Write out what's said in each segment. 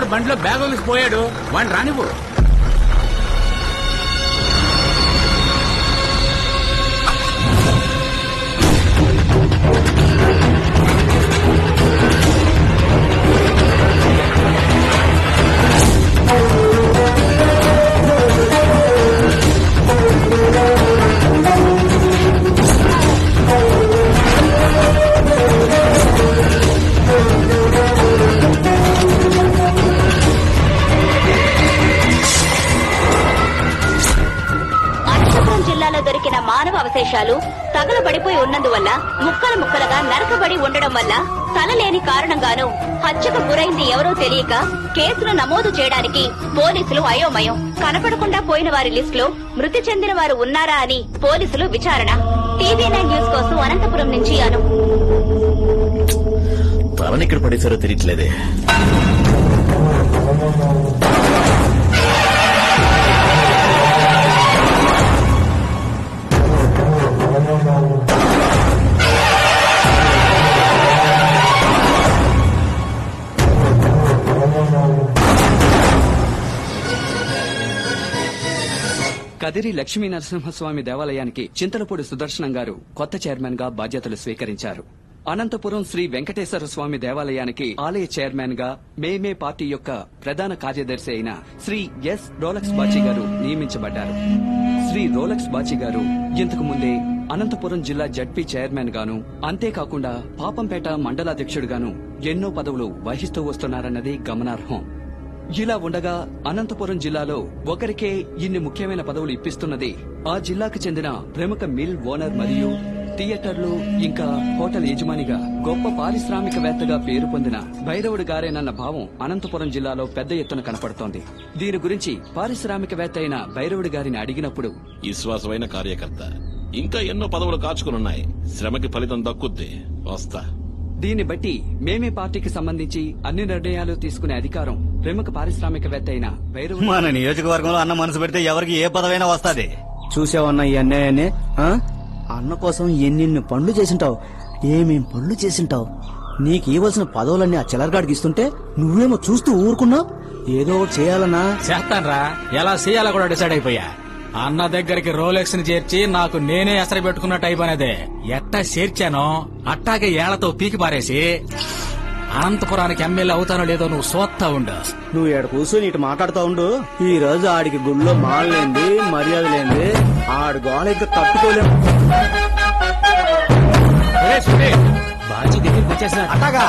వాడు బండిలో బ్యాగ్ వదిలిసిపోయాడు. వాడిని రానివ్వు. దొరికిన మానవ అవశేషాలు తగలబడిపోయి ఉన్నందువల్ల ముక్కలు ముక్కలుగా నరకబడి ఉండడం వల్ల తల లేని కారణంగానూ హత్యకు గురైంది ఎవరో తెలియక కేసును నమోదు చేయడానికి పోలీసులు అయోమయం. కనపడకుండా పోయిన వారి లిస్టులో మృతి చెందిన వారు ఉన్నారా అని పోలీసులు విచారణ. TV9 న్యూస్ కోసం అనంతపురం నుంచి అను. తలనిక్కడ పడేసారో తెలియట్లేదే. కదిరి లక్ష్మీ నరసింహస్వామి దేవాలయానికి చింతలపూడి సుదర్శనం గారు కొత్త చైర్మన్ గా బాధ్యతలు స్వీకరించారు. అనంతపురం శ్రీ వెంకటేశ్వర స్వామి దేవాలయానికి ఆలయ చైర్మన్ గా మేమే పార్టీ యొక్క ప్రధాన కార్యదర్శి అయిన శ్రీ ఎస్ రోలక్స్ బాచి గారు నియమించబడ్డారు. శ్రీ రోలక్స్ బాచి గారు ఇంతకు ముందే అనంతపురం జిల్లా జడ్పీ చైర్మన్ గాను, అంతేకాకుండా పాపంపేట మండలాధ్యక్షుడుగాను ఎన్నో పదవులు వహిస్తూ వస్తున్నారన్నది గమనార్హం. ఇలా ఉండగా అనంతపురం జిల్లాలో ఒకరికే ఇన్ని ముఖ్యమైన పదవులు ఇప్పిస్తున్నది ఆ జిల్లాకు చెందిన ప్రముఖ మిల్ ఓనర్ మరియు థియేటర్లు ఇంకా హోటల్ యజమానిగా గొప్ప పారిశ్రామికవేత్తగా పేరు పొందిన భైరవుడు గారేనన్న భావం అనంతపురం జిల్లాలో పెద్ద ఎత్తున కనపడుతోంది. దీని గురించి పారిశ్రామికవేత్త అయిన భైరవుడు గారిని అడిగినప్పుడు, విశ్వాసమైన కార్యకర్త, ఇంకా ఎన్నో పదవులు కాచుకునున్నాయి, శ్రమకి ఫలితం దక్కుద్ది, వస్తా. దీన్ని బట్టి మేమే పార్టీకి సంబంధించి అన్ని నిర్ణయాలు తీసుకునే అధికారం ప్రముఖ పారిశ్రామికవేత్త అయిన భైరవుడు. మన నియోజకవర్గంలో అన్న మనసు పెడితే ఎవరికి ఏ పదవైనా వస్తాది. చూసావన్న ఈ అన్యాయాన్ని? అన్న కోసం ఎన్నెన్ని పనులు చేసింటావు, ఏమేం పనులు చేసింటావు. నీకు ఇవ్వాల్సిన పదవులన్నీ ఆ చిల్లరగాడికి ఇస్తుంటే నువ్వేమో చూస్తూ ఊరుకున్నావు. ఏదో ఒకటి చేయాలన్నా. చేస్తాన్రా, ఎలా చేయాలో కూడా డిసైడ్ అయిపోయా. అన్న దగ్గరికి రోలెక్స్ ని చేర్చి నాకు నేనే ఎసరు పెట్టుకున్నట్టు అయిపోయినదే. ఎట్టా చేర్చానో అట్టాగే ఏళ్లతో పీకి పారేసి అనంతపురానికి ఎమ్మెల్యే అవుతానో లేదో నువ్వు సోత్తా ఉండు. నువ్వు ఏడ కూర్చొని ఇటు మాట్లాడుతూ ఉండు. ఈ రోజు ఆడికి గుళ్ళో మాలేంది, మర్యాద లేంది, ఆడు గోళ ఇంకా తట్టుకోలేము. బాజీ దగ్గరికి వచ్చేసిన అట్టాగా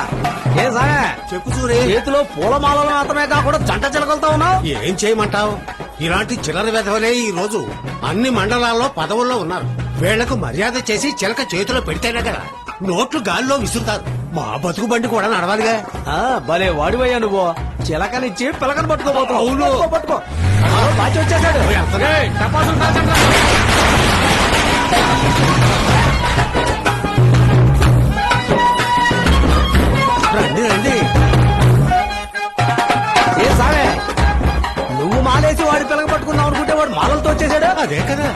ఏ సాగా చెప్పు సూరి. చేతిలో పూలమాలలు మాత్రమే కాకుండా జంట చిలకలతో ఉన్నావు. ఏం చేయమంటావు? ఇలాంటి చిల్లర వెధవలే ఈ రోజు అన్ని మండలాల్లో పదవుల్లో ఉన్నారు. వీళ్లకు మర్యాద చేసి చిలక చేతిలో పెడితేనే కదా నోట్లు గాల్లో విసురుతారు. మా బతుకు బండి కూడా నడవాలిగా. భలే వాడిపోయా నువ్వు. చిలకనిచ్చి పిలకను పట్టుకోబోతావు. అవును, పట్టుకో. బాచి వచ్చేసాడు. రండి రండి. ఏ సాగే నువ్వు మాలేసి వాడి పిలక పట్టుకున్నావు అనుకుంటే వాడు మాలలతో వచ్చేసాడు. అదే కదా.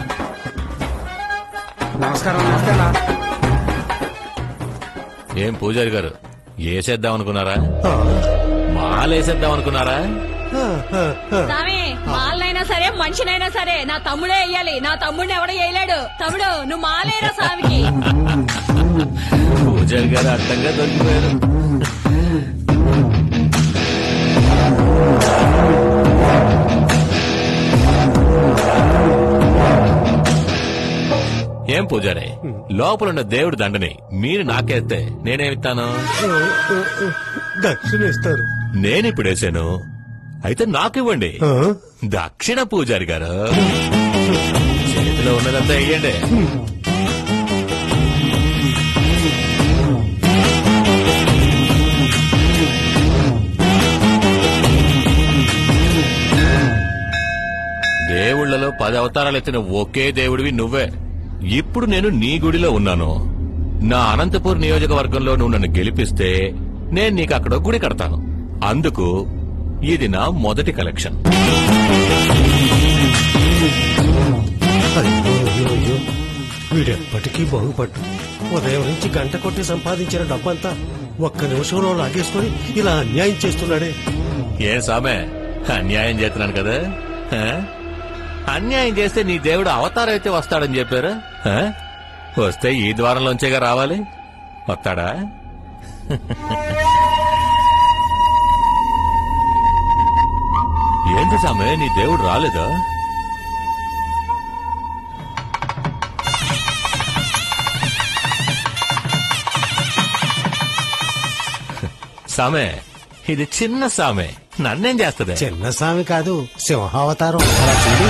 నమస్కారం. నమస్కారం. ఏం పూజారి గారు, ఏసేద్దాం అనుకున్నారా? మాలేసేద్దాం అనుకున్నారా? మాలనైనా సరే మనిషినైనా సరే నా తమ్ముడే వెయ్యాలి. నా తమ్ముడిని ఎవడో వేయలేడు. తమ్ముడు నువ్వు మాలేరా స్వామికి. పూజారి గారు అడ్డంగా దొరికిపోయారు. ఏం పూజారి, లోపలున్న దేవుడి దండని మీరు నాకేస్తే నేనేమిస్తాను? దక్షిణ ఇస్తారు. నేనిప్పుడేసాను, అయితే నాకివ్వండి దక్షిణ. పూజారి గారు చేతిలో ఉన్నదంతా వేయండి. దేవుళ్లలో 10 అవతారాలు ఎత్తిన ఒకే దేవుడివి నువ్వే. ఇప్పుడు నేను నీ గుడిలో ఉన్నాను. నా అనంతపూర్ నియోజకవర్గంలో నువ్వు నన్ను గెలిపిస్తే నేను నీకు అక్కడ గుడి కడతాను. అందుకు ఇది నా మొదటి కలెక్షన్. వీడెప్పటికీ బాగుపడ్డు. ఉదయం నుంచి గంట కొట్టి సంపాదించిన డబ్బంతా ఒక్క నిమిషంలో లాగేసుకుని ఇలా అన్యాయం చేస్తున్నాడే. ఏం సామే అన్యాయం చేస్తున్నాను కదా ఆ? అన్యాయం చేస్తే నీ దేవుడు అవతారం అయితే వస్తాడని చెప్పారు ఆ? వస్తే ఈ ద్వారంలోంచేగా రావాలి వస్తాడా ఏంటి సామే నీ దేవుడు రాలేదా సామే ఇది చిన్న సామే నన్నేం చేస్తుంది చిన్న స్వామి కాదు సింహావతారం అలా చూడు.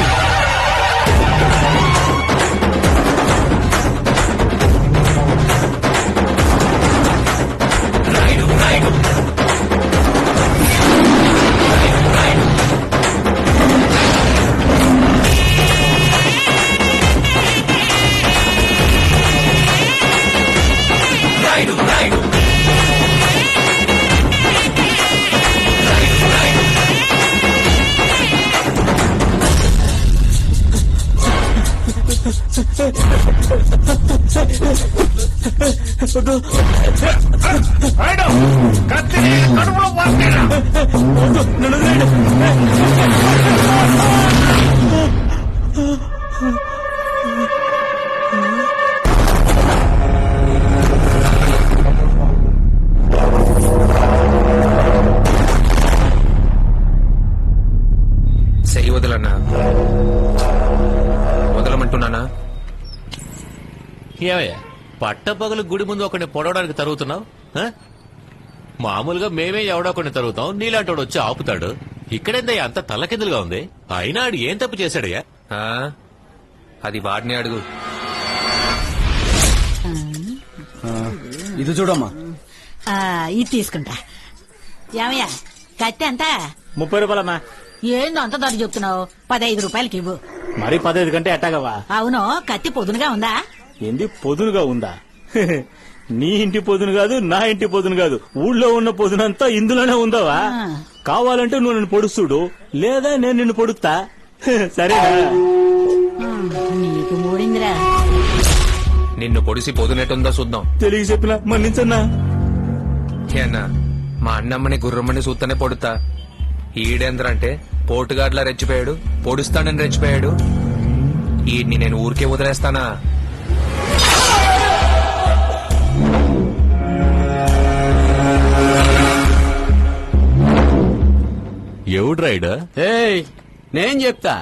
చెయ్యి వదలన్నా వదలమంటున్నానా ఏమయ్యా పట్టపగలు గుడి ముందు ఒకరిని పొడవడానికి తరుగుతున్నావు ఆ? మామూలుగా మేమే ఎవడో ఒకరిని తరుగుతాం నీలాంటోడు వచ్చి ఆపుతాడు ఇక్కడేందయ్యా అంత తలకిందులుగా ఉంది అయినా ఆడు ఏం తప్పు చేశాడయ్యా ఆ? అది వాడిని అడుగు. ఇది చూడమ్మా ఇది తీసుకుంటా ఏమయ్యా కత్తి అంత 30 రూపాయలమ్మా ఏందో అంత ధర చెప్తున్నావు 15 రూపాయలకి ఇవ్వు. మరి 15 కంటే ఎట్టాగవా అవును కత్తి పొదునుగా ఉందా? ఏంది పొదునుగా ఉందా నీ ఇంటి పొదును కాదు నా ఇంటి పొదును కాదు ఊళ్ళో ఉన్న పొదునంతా ఇందులోనే ఉందావా ఆ. కావాలంటే నువ్వు నన్ను పొడుస్తుడు లేదా నేను నిన్ను పొడుస్తా సరేనా నీకు మూడిందిరా. నిన్ను పొడిసి పొదునెట్టుందో చూద్దాం. తెలియ చెప్పిన మన్నించన్నా ఏనా మా అన్నమ్మని గుర్రమ్మని చూస్తేనే పొడుతా ఈడేంద్రంటే పోటుగాడ్లా రెచ్చిపోయాడు పొడుస్తానని రెచ్చిపోయాడు ఈడ్ని నేను ఊరికే వదిలేస్తానా? ఎవడు రైడ్ ఏయ్ నేను చెప్తా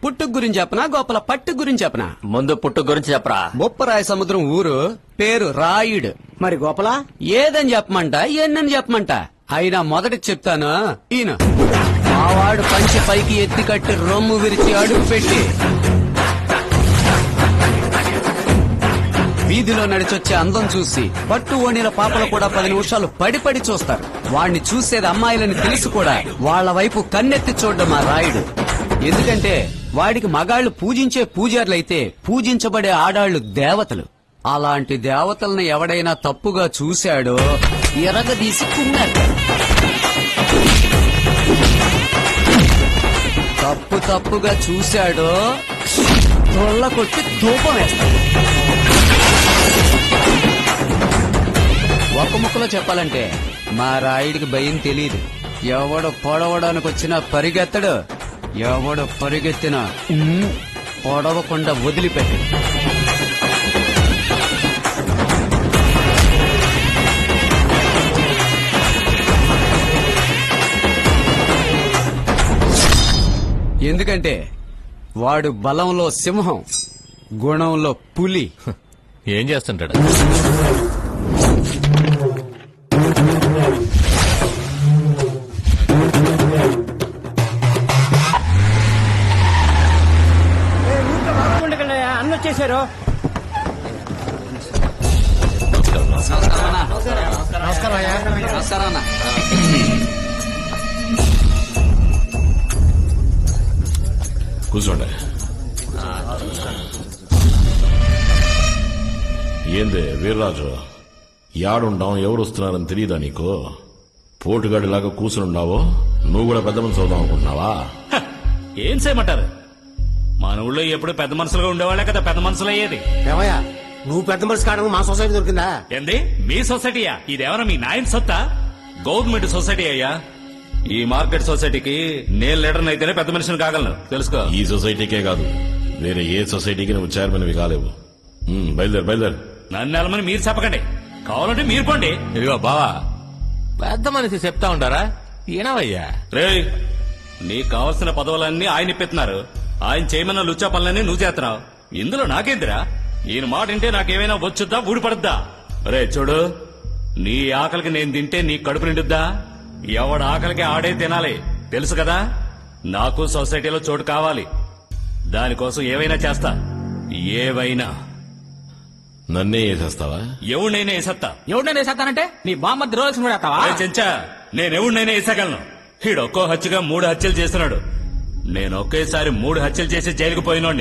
పుట్టుకు గురించి చెప్పనా గోపల పట్టు గురించి చెప్పనా? ముందు పుట్టు గురించి చెప్పరా. బొప్పరాయ సముద్రం ఊరు పేరు రాయుడు. మరి గోపలా ఏదని చెప్పమంట ఎన్నని చెప్పమంట అయినా మొదటి చెప్తాను ఈయన మావాడు పంచి పైకి ఎత్తి కట్టి రొమ్ము విరిచి అడుగు పెట్టి వీధిలో నడిచొచ్చే అందం చూసి పట్టు ఓణిల పాపలు కూడా 10 నిమిషాలు పడి పడి చూస్తారు. వాణ్ణి చూసేది అమ్మాయిలని తెలిసి కూడా వాళ్ల వైపు కన్నెత్తి చూడడం ఆ రాయుడు. ఎందుకంటే వాడికి మగాళ్లు పూజించే పూజారులైతే పూజించబడే ఆడాళ్లు దేవతలు. అలాంటి దేవతల్ని ఎవడైనా తప్పుగా చూశాడో ఎరగదీసి కుమ్మారు. తప్పుగా చూశాడో తొల్ల కొట్టి ధూపం వేస్తాడు. ఒక ముక్కలో చెప్పాలంటే మా రాయుడికి భయం తెలియదు. ఎవడు పొడవడానికి వచ్చినా పరిగెత్తడు, ఎవడు పరిగెత్తినా పొడవకుండా వదిలిపెట్టాడు. ఎందుకంటే వాడు బలంలో సింహం, గుణంలో పులి. ఏం చేస్తుంటాడు అన్న వచ్చేసారు. నమస్కారం అన్న. కూర్చోండి. ఏందే వీర్రాజు యాడుండాం ఎవరు వస్తున్నారని తెలియదా నీకు? పోటుగాడిలాగా కూర్చునుండావో నువ్వు కూడా పెద్ద మనిషి అవుదాం అనుకుంటున్నావా? ఏం చేయమంటారు? మన ఊళ్ళో ఎప్పుడు పెద్ద మనుషులుగా ఉండేవాళ్లే కదా పెద్ద మనుషులు అయ్యేది. ఏమయ్యా నువ్వు పెద్ద మనిషి కావడానికి మా సొసైటీ దొరికిందా? ఏంది మీ సొసైటీయా? ఇదేమన్నా మీ నాయన సొత్తా? గవర్నమెంట్ సొసైటీ అయ్యా. ఈ మార్కెట్ సొసైటీకి నేను లీడర్ అయితేనే పెద్ద మనిషిని కాగలను తెలుసుకో. ఈ సొసైటీకే కాదు వేరే ఏ సొసైటీకి నువ్వు చైర్మన్వి కాలేవు. బయలుదేరు. నన్ను వెళ్ళమని మీరు చెప్పకండి, కావాలంటే మీరు పోండి. ఇదిగో బావా, పెద్ద మనిషి చెప్తా ఉంటారా ఏనవయ్యా? రేయ్, నీకు కావలసిన పదవులన్నీ ఆయన ఇప్పిస్తున్నారు. ఆయన చేయమన్న లుచ్చా పనులన్నీ నువ్వు చేస్తున్నావు. ఇందులో నాకేందిరా? ఈయన మాట వింటే నాకేమైనా వచ్చుద్దా ఊడిపడుద్దా? రే చూడు, నీ ఆకలికి నేను తింటే నీ కడుపు నిండుద్దా? ఎవడ ఆకలికి ఆడే తినాలి, తెలుసు కదా. నాకు సొసైటీలో చోటు కావాలి, దానికోసం ఏవైనా చేస్తా. ఏవైనా. నన్నే వేసేస్తావా? ఎవడినైనా వేసేస్తా. ఎవరినైనా వేసేస్తానంటే నీ బామ్మద్ది రోలెక్స్ కూడా వేస్తావా? రే చెంచా, నేనెవడినైనా వేసగలను. ఈడొక్కో హత్యగా 3 హత్యలు చేస్తున్నాడు. నేను ఒకేసారి 3 హత్యలు చేసి జైలుకు పోయినోడ్ని.